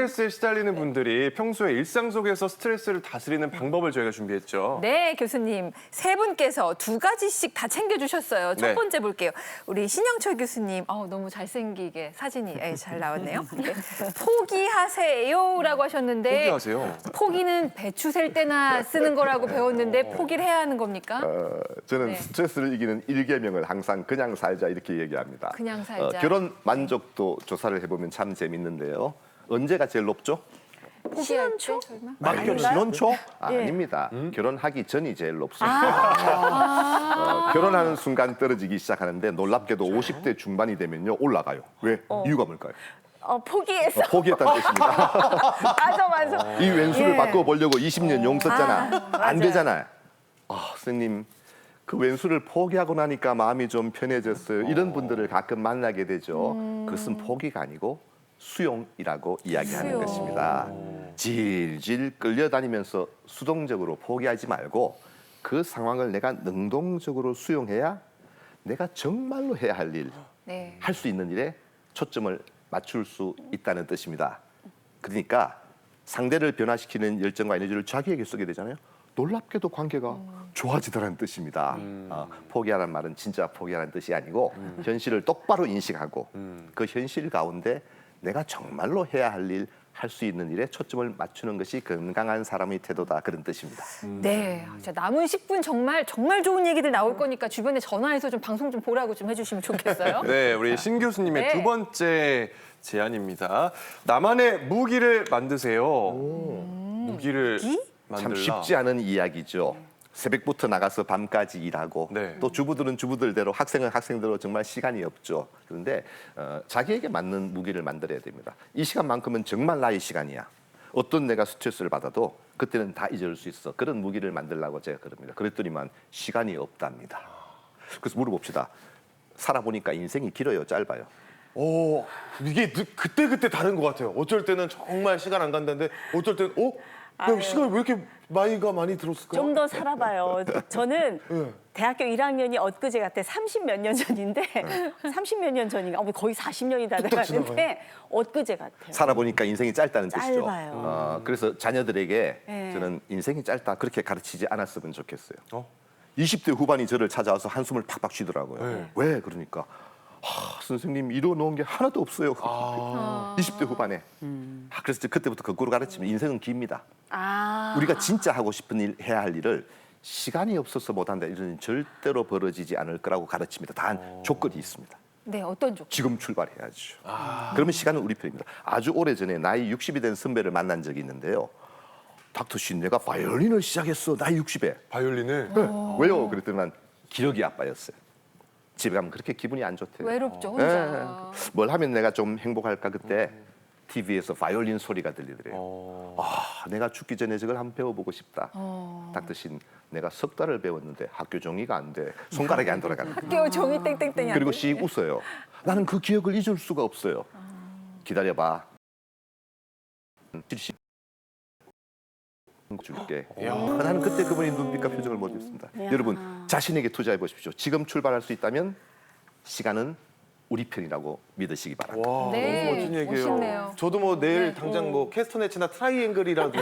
스트레스에 시달리는 분들이 평소에 일상 속에서 스트레스를 다스리는 방법을 저희가 준비했죠. 네, 교수님. 세 분께서 두 가지씩 다 챙겨주셨어요. 첫 네. 번째 볼게요. 우리 신영철 교수님. 너무 잘생기게 사진이 잘 나왔네요. 네. 포기하세요라고 하셨는데 포기하세요. 포기는 배추 셀 때나 쓰는 거라고 배웠는데 포기를 해야 하는 겁니까? 저는 네. 스트레스를 이기는 일계명을 항상 그냥 살자 이렇게 얘기합니다. 그냥 살자. 결혼 만족도 조사를 해보면 참 재밌는데요. 언제가 제일 높죠? 포기할 때 설마? 아니요, 신혼초? 아닙니다. 결혼하기 전이 제일 높습니다. 결혼하는 순간 떨어지기 시작하는데 놀랍게도 50대 중반이 되면요 올라가요. 왜? 이유가 뭘까요? 포기했어. 포기했다는 뜻입니다. 맞아. 이 왼수를 예. 바꿔보려고 20년 용 썼잖아. 안 되잖아요. 선생님, 그 왼수를 포기하고 나니까 마음이 좀 편해졌어요. 이런 분들을 가끔 만나게 되죠. 그것은 포기가 아니고 수용이라고 이야기하는 수용. 것입니다. 질질 끌려다니면서 수동적으로 포기하지 말고 그 상황을 내가 능동적으로 수용해야 내가 정말로 해야 할 일, 네. 할 수 있는 일에 초점을 맞출 수 있다는 뜻입니다. 그러니까 상대를 변화시키는 열정과 에너지를 자기에게 쓰게 되잖아요. 놀랍게도 관계가 좋아지더라는 뜻입니다. 포기하라는 말은 진짜 포기하라는 뜻이 아니고 현실을 똑바로 인식하고 그 현실 가운데 내가 정말로 해야 할 일, 할 수 있는 일에 초점을 맞추는 것이 건강한 사람의 태도다, 그런 뜻입니다. 네. 자, 남은 10분 정말 좋은 얘기들 나올 거니까 주변에 전화해서 좀 방송 좀 보라고 좀 해주시면 좋겠어요. 네, 우리 신 교수님의 네. 두 번째 제안입니다. 나만의 무기를 만드세요. 무기를 만들라. 참 쉽지 않은 이야기죠. 새벽부터 나가서 밤까지 일하고 네. 또 주부들은 주부들대로 학생은 학생대로 정말 시간이 없죠. 그런데 자기에게 맞는 무기를 만들어야 됩니다. 이 시간만큼은 정말 나의 시간이야. 어떤 내가 스트레스를 받아도 그때는 다 잊을 수 있어. 그런 무기를 만들라고 제가 그럽니다. 그랬더니만 시간이 없답니다. 그래서 물어봅시다. 살아보니까 인생이 길어요, 짧아요? 이게 그때 다른 것 같아요. 어쩔 때는 정말 시간 안 간다는데 어쩔 때는 야, 시간이 왜 이렇게 많이 들었을까? 좀 더 살아봐요. 저는 예. 대학교 1학년이 엊그제 같아 30몇 년 전인데 30몇 년 전인가 거의 40년이 다 뚝딱 돼가는데 엊그제 같아요. 살아보니까 인생이 짧다는 뜻이죠. 짧아요. 그래서 자녀들에게 네. 저는 인생이 짧다 그렇게 가르치지 않았으면 좋겠어요. 20대 후반이 저를 찾아와서 한숨을 팍팍 쉬더라고요. 네. 왜? 그러니까 선생님 이뤄놓은 게 하나도 없어요. 20대 후반에. 그래서 그때부터 거꾸로 가르치면 인생은 깁니다. 우리가 진짜 하고 싶은 일, 해야 할 일을 시간이 없어서 못한다 이런 일은 절대로 벌어지지 않을 거라고 가르칩니다. 단 조건이 있습니다. 네, 어떤 조건? 지금 출발해야죠. 그러면 시간은 우리 편입니다. 아주 오래전에 나이 60이 된 선배를 만난 적이 있는데요. 닥터 씨, 내가 바이올린을 시작했어. 나이 60에. 바이올린을? 왜요? 그랬더니 난 기력이 아빠였어요. 집에 가면 그렇게 기분이 안 좋대요. 외롭죠, 혼자. 뭘 하면 내가 좀 행복할까 그때 TV에서 바이올린 소리가 들리더래요. 내가 죽기 전에 저걸 한번 배워보고 싶다. 닥터 씨, 내가 석 달을 배웠는데 학교 종이가 안 돼. 손가락이 안 돌아간다. 학교 종이 땡땡땡이 그리고 씩 웃어요. 나는 그 기억을 잊을 수가 없어요. 기다려봐. 70 줄게. 나는 그때 그분의 눈빛과 표정을 못 잊습니다. 여러분, 자신에게 투자해 보십시오. 지금 출발할 수 있다면 시간은 우리 편이라고 믿으시기 바랍니다. 와, 네, 너무 멋진 얘기예요. 멋있네요. 저도 뭐 내일 당장 뭐 캐스터네츠나 트라이앵글이라도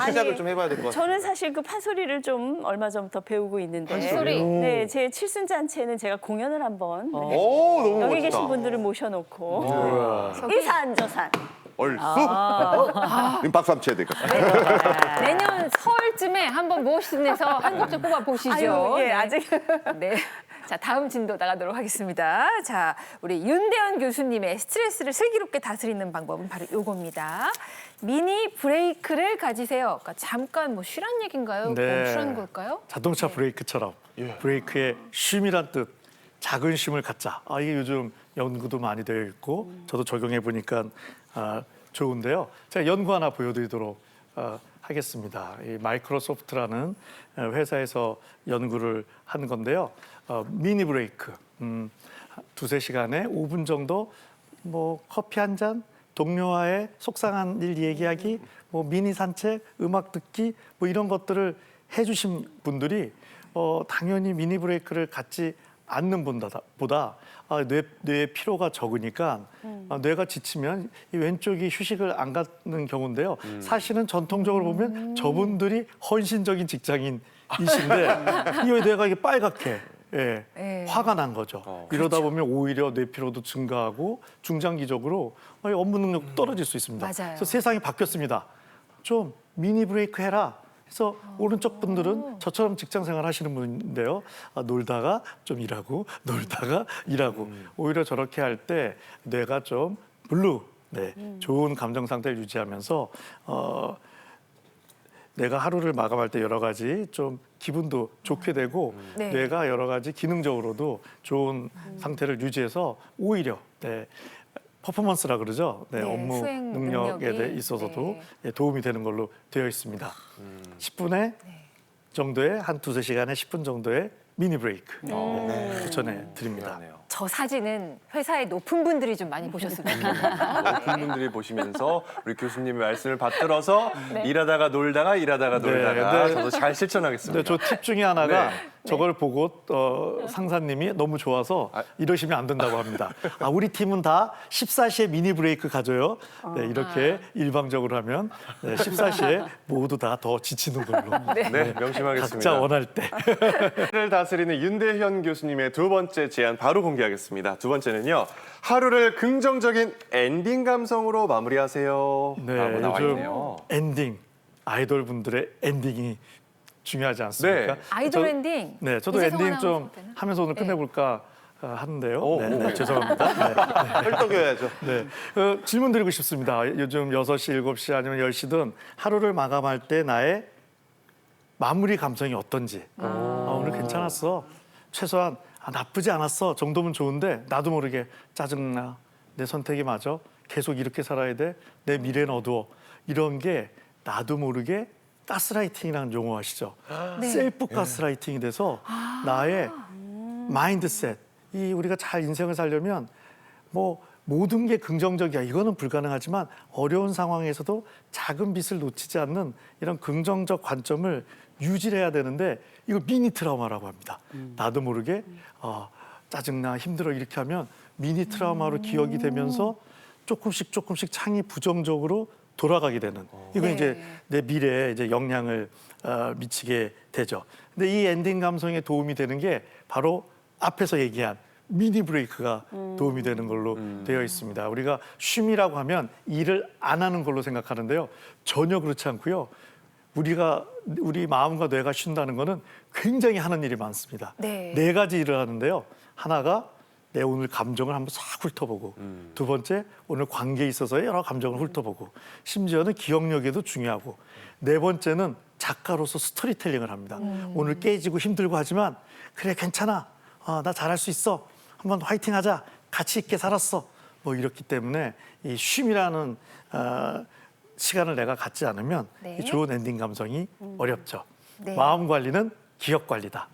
시작을 좀 해봐야 될 것 같아요. 저는 사실 그 판소리를 좀 얼마 전부터 배우고 있는데 판소리? 네, 제 칠순잔치에는 제가 공연을 한번 오, 너무 여기 멋지다. 계신 분들을 모셔놓고 이산저산 얼쑤! 박수 한번 쳐야 될 것 같아요. 내년 설쯤에 한번 모시면서 한 곡 좀 뽑아 보시죠. 아유, 예, 아직 네. 자, 다음 진도 나가도록 하겠습니다. 자, 우리 윤대현 교수님의 스트레스를 슬기롭게 다스리는 방법은 바로 이겁니다. 미니 브레이크를 가지세요. 그러니까 잠깐 뭐 쉬란 얘기인가요? 네. 멈추라는 걸까요? 자동차 브레이크처럼 브레이크의 쉼이란 뜻, 작은 쉼을 갖자. 이게 요즘 연구도 많이 되어 있고 저도 적용해 보니까 좋은데요. 제가 연구 하나 보여드리도록 하겠습니다. 이 마이크로소프트라는 회사에서 연구를 한 건데요. 미니 브레이크, 두세 시간에 5분 정도 뭐 커피 한 잔, 동료와의 속상한 일 얘기하기, 뭐 미니 산책, 음악 듣기 뭐 이런 것들을 해주신 분들이 당연히 미니 브레이크를 갖지 않는 보다 뇌의 피로가 적으니까 뇌가 지치면 이 왼쪽이 휴식을 안 갖는 경우인데요. 사실은 전통적으로 보면 저분들이 헌신적인 직장인이신데 이 뇌가 이게 빨갛게 화가 난 거죠. 이러다 보면 오히려 뇌 피로도 증가하고 중장기적으로 업무 능력 떨어질 수 있습니다. 맞아요. 그래서 세상이 바뀌었습니다. 좀 미니 브레이크 해라. 그래서 오른쪽 분들은 저처럼 직장 생활 하시는 분인데요. 놀다가 좀 일하고 놀다가 일하고 오히려 저렇게 할 때 뇌가 좀 블루, 좋은 감정 상태를 유지하면서 내가 하루를 마감할 때 여러 가지 좀 기분도 좋게 되고 네. 뇌가 여러 가지 기능적으로도 좋은 상태를 유지해서 오히려 퍼포먼스라 그러죠. 네, 업무 수행 능력에 능력이, 있어서도 도움이 되는 걸로 되어 있습니다. 10분의 정도의 한 두세 시간에 10분 정도의 미니 브레이크 추천해 드립니다. 그러네요. 저 사진은 회사의 높은 분들이 좀 많이 보셨을 거예요. 높은 분들이 보시면서 우리 교수님의 말씀을 받들어서 네. 일하다가 놀다가 일하다가 놀다가 네. 저도 잘 실천하겠습니다. 근데 저 팁 중에 하나가 네. 저걸 보고 상사님이 너무 좋아서 이러시면 안 된다고 합니다. 우리 팀은 다 14시에 미니 브레이크 가져요. 네, 이렇게 일방적으로 하면 14시에 모두 다 더 지치는 걸로. 네, 명심하겠습니다. 각자 원할 때. 하루를 다스리는 윤대현 교수님의 두 번째 제안 바로 공개하겠습니다. 두 번째는요. 하루를 긍정적인 엔딩 감성으로 마무리하세요. 네, 라고 나와 요즘 있네요. 엔딩, 아이돌 분들의 엔딩이 중요하지 않습니까? 네. 아이돌 엔딩. 네, 저도 이재성 엔딩 좀 아나운서 때는? 하면서 오늘 끝내볼까 하는데요. 오, 네, 죄송합니다. 헐떡여야죠. 네, 질문 드리고 싶습니다. 요즘 6시, 7시 아니면 10시든 하루를 마감할 때 나의 마무리 감성이 어떤지. 오늘 괜찮았어. 최소한 나쁘지 않았어 정도면 좋은데 나도 모르게 짜증나. 내 선택이 맞아. 계속 이렇게 살아야 돼. 내 미래는 어두워. 이런 게 나도 모르게 가스라이팅이라는 용어 아시죠? 네. 셀프 가스라이팅이 돼서 나의 마인드셋, 이 우리가 잘 인생을 살려면 뭐 모든 게 긍정적이야 이거는 불가능하지만 어려운 상황에서도 작은 빛을 놓치지 않는 이런 긍정적 관점을 유지해야 되는데 이거 미니 트라우마라고 합니다. 나도 모르게 짜증나 힘들어 이렇게 하면 미니 트라우마로 기억이 되면서 조금씩 창이 부정적으로 돌아가게 되는 이건 네. 이제 내 미래에 이제 영향을 미치게 되죠. 근데 이 엔딩 감성에 도움이 되는 게 바로 앞에서 얘기한 미니 브레이크가 도움이 되는 걸로 되어 있습니다. 우리가 쉼이라고 하면 일을 안 하는 걸로 생각하는데요. 전혀 그렇지 않고요. 우리 마음과 뇌가 쉰다는 거는 굉장히 하는 일이 많습니다. 네. 4가지 일을 하는데요. 하나가 내 오늘 감정을 한번 싹 훑어보고 두 번째 오늘 관계에 있어서의 여러 감정을 훑어보고 심지어는 기억력에도 중요하고 네 번째는 작가로서 스토리텔링을 합니다. 오늘 깨지고 힘들고 하지만 그래 괜찮아. 나 잘할 수 있어. 한번 화이팅하자. 가치 있게 살았어. 뭐 이렇기 때문에 이 쉼이라는 시간을 내가 갖지 않으면 네. 이 좋은 엔딩 감성이 어렵죠. 네. 마음 관리는 기억 관리다.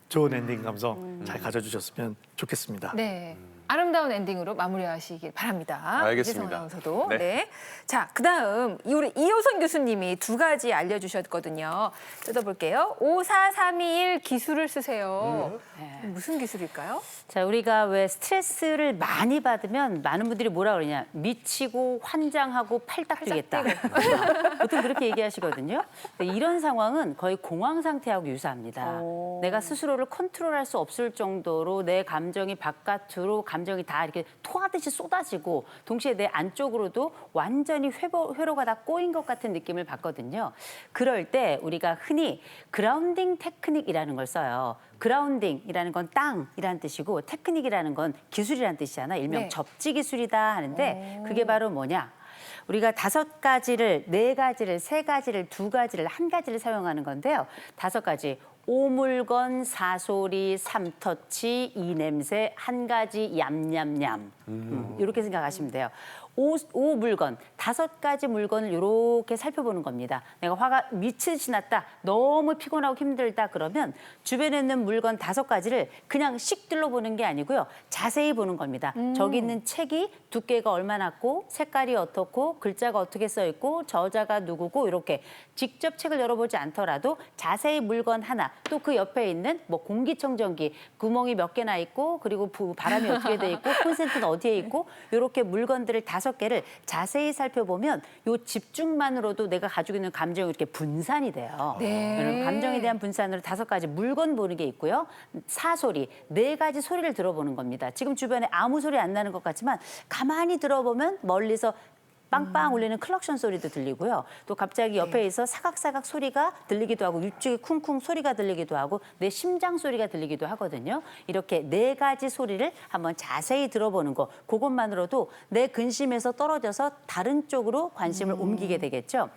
좋은 엔딩 감성 잘 가져주셨으면 좋겠습니다. 네. 아름다운 엔딩으로 마무리하시길 바랍니다. 알겠습니다. 이재성 아나운서도. 네. 네. 자, 그다음 우리 이효선 교수님이 2가지 알려주셨거든요. 뜯어볼게요. 54321 기술을 쓰세요. 무슨 기술일까요? 자, 우리가 왜 스트레스를 많이 받으면 많은 분들이 뭐라 그러냐. 미치고 환장하고 팔딱 뛰겠다. 보통 그렇게 얘기하시거든요. 근데 이런 상황은 거의 공황 상태하고 유사합니다. 내가 스스로를 컨트롤할 수 없을 정도로 내 감정이 바깥으로 감정이 다 이렇게 토하듯이 쏟아지고 동시에 내 안쪽으로도 완전히 회로가 다 꼬인 것 같은 느낌을 받거든요. 그럴 때 우리가 흔히 그라운딩 테크닉이라는 걸 써요. 그라운딩이라는 건 땅이라는 뜻이고 테크닉이라는 건 기술이라는 뜻이잖아. 일명 네. 접지 기술이다 하는데 그게 바로 뭐냐? 우리가 5가지를, 4가지를, 3가지를, 2가지를, 1가지를 사용하는 건데요. 5가지. 오물건, 사소리, 삼터치, 이냄새, 1가지 얌얌얌. 이렇게 생각하시면 돼요. 오 물건, 5가지 물건을 이렇게 살펴보는 겁니다. 내가 화가 미치듯이 났다, 너무 피곤하고 힘들다 그러면 주변에 있는 물건 5가지를 그냥 씩 둘러보는 게 아니고요. 자세히 보는 겁니다. 저기 있는 책이 두께가 얼마나 났고 색깔이 어떻고 글자가 어떻게 써 있고 저자가 누구고 이렇게 직접 책을 열어보지 않더라도 자세히 물건 하나 또 그 옆에 있는 뭐 공기청정기 구멍이 몇 개나 있고 그리고 바람이 어떻게 돼 있고 콘센트는 어디에 있고 이렇게 물건들을 5개를 자세히 살펴보면 요 집중만으로도 내가 가지고 있는 감정이 이렇게 분산이 돼요. 네. 감정에 대한 분산으로 5가지 물건 보는 게 있고요. 사소리, 4가지 소리를 들어보는 겁니다. 지금 주변에 아무 소리 안 나는 것 같지만 가만히 들어보면 멀리서 빵빵 울리는 클럭션 소리도 들리고요. 또 갑자기 옆에 있어 사각사각 소리가 들리기도 하고 위쪽에 쿵쿵 소리가 들리기도 하고 내 심장 소리가 들리기도 하거든요. 이렇게 4가지 소리를 한번 자세히 들어보는 거. 그것만으로도 내 근심에서 떨어져서 다른 쪽으로 관심을 옮기게 되겠죠.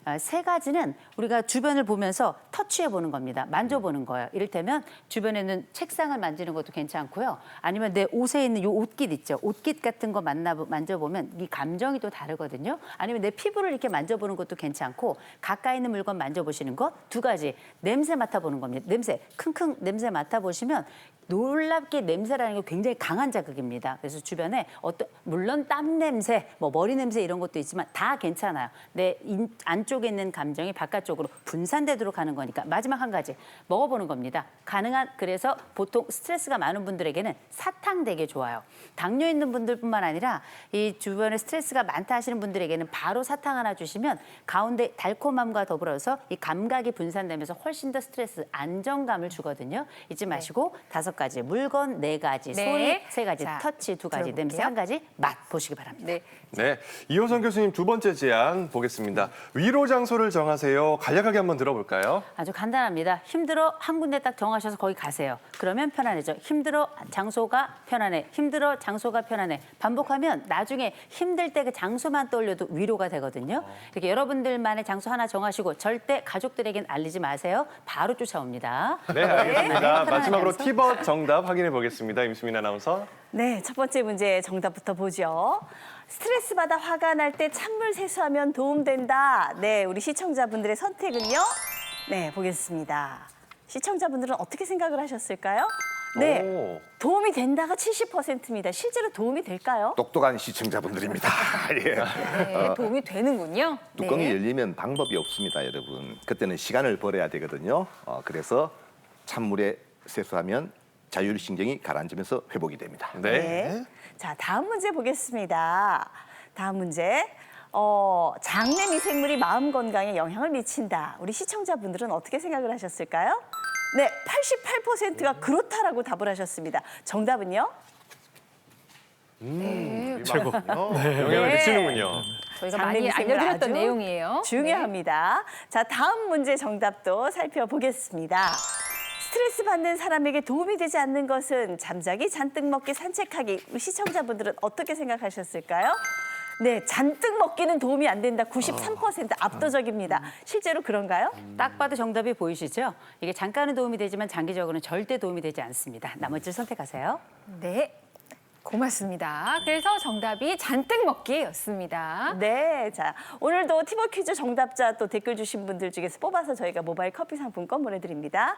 3가지는 우리가 주변을 보면서 터치해 보는 겁니다. 만져보는 거예요. 이를테면 주변에 있는 책상을 만지는 것도 괜찮고요. 아니면 내 옷에 있는 이 옷깃 있죠. 옷깃 같은 거 만져보면 이 감정이 또 다르거든요. 아니면 내 피부를 이렇게 만져보는 것도 괜찮고 가까이 있는 물건 만져보시는 것 2가지. 냄새 맡아보는 겁니다. 냄새, 킁킁 냄새 맡아보시면 놀랍게 냄새라는 게 굉장히 강한 자극입니다. 그래서 주변에 물론 땀 냄새, 뭐 머리 냄새 이런 것도 있지만 다 괜찮아요. 내 안쪽에 있는 감정이 바깥쪽으로 분산되도록 하는 거니까. 마지막 한 가지 먹어보는 겁니다. 그래서 보통 스트레스가 많은 분들에게는 사탕 되게 좋아요. 당뇨 있는 분들뿐만 아니라 이 주변에 스트레스가 많다 하시는 분들에게는 바로 사탕 하나 주시면 가운데 달콤함과 더불어서 이 감각이 분산되면서 훨씬 더 스트레스 안정감을 주거든요. 잊지 마시고 5가지 물건, 4가지 네. 소리, 3가지 자, 터치, 2가지 냄새, 들어볼게요. 1가지 맛 보시기 바랍니다. 네. 네, 이호선 교수님 2번째 제안 보겠습니다. 위로 장소를 정하세요. 간략하게 한번 들어볼까요? 아주 간단합니다. 힘들어 한 군데 딱 정하셔서 거기 가세요. 그러면 편안해져. 힘들어 장소가 편안해. 힘들어 장소가 편안해. 반복하면 나중에 힘들 때 그 장소만 떠올려도 위로가 되거든요. 이렇게 여러분들만의 장소 하나 정하시고 절대 가족들에겐 알리지 마세요. 바로 쫓아옵니다. 네, 알겠습니다. 편안하게 마지막으로 장소. 티벗 정답 확인해 보겠습니다. 임수민 아나운서. 네, 첫 번째 문제 정답부터 보죠. 스트레스 받아 화가 날 때 찬물 세수하면 도움된다. 네, 우리 시청자분들의 선택은요? 네, 보겠습니다. 시청자분들은 어떻게 생각을 하셨을까요? 네, 오. 도움이 된다가 70%입니다. 실제로 도움이 될까요? 똑똑한 시청자분들입니다. 예. 네, 도움이 되는군요. 뚜껑이 네. 열리면 방법이 없습니다, 여러분. 그때는 시간을 벌어야 되거든요. 그래서 찬물에 세수하면 자율신경이 가라앉으면서 회복이 됩니다. 네. 자, 다음 문제 보겠습니다. 다음 문제. 장내 미생물이 마음 건강에 영향을 미친다. 우리 시청자분들은 어떻게 생각을 하셨을까요? 네, 88%가 그렇다라고 답을 하셨습니다. 정답은요? 최고. 영향을 네. 미치는군요. 저희가 장내 많이 미생물 알려드렸던 아주 내용이에요. 중요합니다. 자, 다음 문제 정답도 살펴보겠습니다. 스트레스 받는 사람에게 도움이 되지 않는 것은 잠자기, 잔뜩 먹기, 산책하기. 우리 시청자분들은 어떻게 생각하셨을까요? 네, 잔뜩 먹기는 도움이 안 된다. 93% 압도적입니다. 실제로 그런가요? 딱 봐도 정답이 보이시죠? 이게 잠깐은 도움이 되지만 장기적으로는 절대 도움이 되지 않습니다. 나머지를 선택하세요. 네. 고맙습니다. 그래서 정답이 잔뜩 먹기였습니다. 네, 자 오늘도 티버 퀴즈 정답자 또 댓글 주신 분들 중에서 뽑아서 저희가 모바일 커피 상품권 보내드립니다.